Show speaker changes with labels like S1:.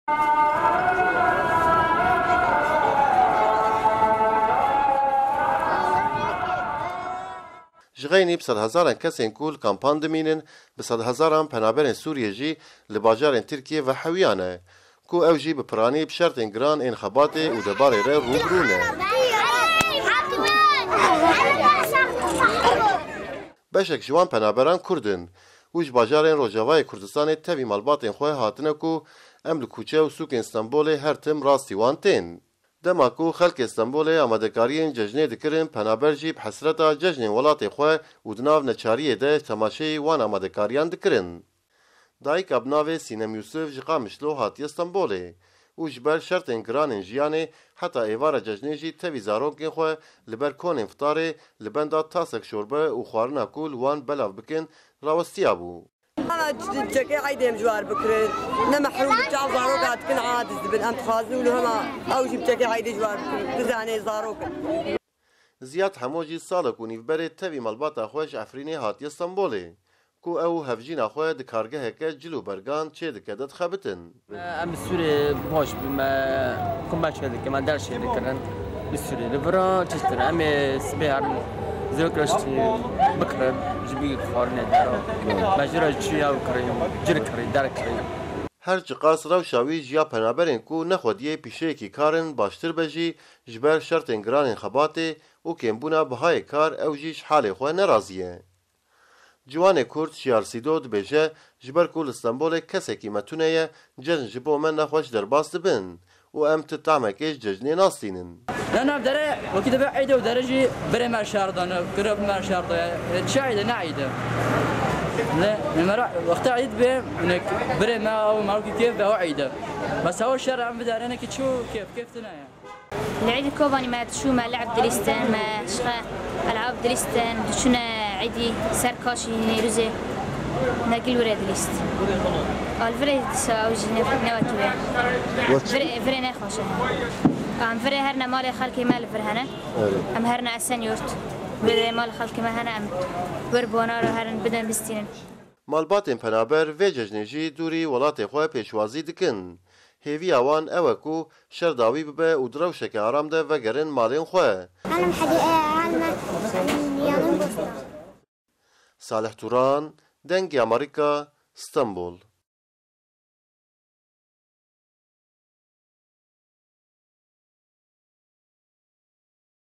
S1: جغینی بسد هزاران کسین کول کامپان دمینن بسد هزاران پنابرین سوریه جی لباجارین ترکیه و حویانه کو او جی بپرانی بشرطین گران این خباته و دباره ره روبرونه بشک جوان پنابران کردن وش باجارین روجاوای کردستان تاوی مالباتین خواه هاتنه کو ام لکوچه و سوک استانبول هر تم راستی وانتین دماکو خلق استانبول آمادگاریین ججنه دکرن پنابر جی بحسرتا ججنین ولات خواه و دناو نچاریه ده تماشه وان آمادگاریان دکرن دایک ابناوی سینم یوسف جقا مشلو هاتی استانبوله و جبر شرطین گرانین جیانه حتی ایوار ججنه جی تاوی زارونکین خواه لبر کون انفتاره لبندا تاسک شوربه و خوارنا کول وان بلاو بکن راوستیا بو
S2: أنا جاكي عيدي مجوار بكرة نمحروم بتاع زاروك هتكون عادز بن أنت خازنوا لهما أو جيب جاكي عيدي جوار بكرة تزعني زاروك
S1: زیاد هموجی سالک و نیفبر تاوی مالباتا خوش عفرینی هاتی استانبوله کو او هفجینا خواه دکارگه که جلو برگان چه دکدت خبتن
S3: ام سوری باش بما کم باش کردی که من در شهر کردن بسوری لبرا چشتر ام سبیار زوجتي بكرة جبي خارنة دارو مجرى جيا وكريم جري كريم دار كريم
S1: هر چقاس روشاوی جیا پنابرین کو نخودیه پیشه کی کارن باشتر بجی جبر شرطین گرانین خباته و کمبونا بهای کار او جیش حال خواه نرازیه جوان کرد شیارسیدود بجه جبر کول استانبول کسی که متونه جن جبو من نخوش در باست بن و ام تطعمکش ججنی ناستینن
S3: أنا بدري وكده بعيدة ودرجي بري ما شاردنا قرب ما شاردة تشايدة نعيدة لا لما وقت عيد به إنك بري ما أو ما كيف بعيدة بس هو الشارع بدر أنا كتشو كيف تنايا
S4: العيد الكوباني ما تشو ما لعب دريستان ما شغا ألعاب دريستان شونا عيدي سركاشي نيروزي ناقل ورا دريست الفري ساوجي نواكبه فري نخوشه ام فري هرنا مال خلقي مال فرهنا ام هرنا السنيورت بدي مال خلقي ما هنا ام بربونا رو هرن بدن بستين
S1: مالباتن پنابر و ججنجی دوری ولات خواه پیشوازی دکن هیوی اوان اوکو شرداوی ببه و دروشک آرام ده و گرن مالین خواه صالح توران دنگ امریکا استانبول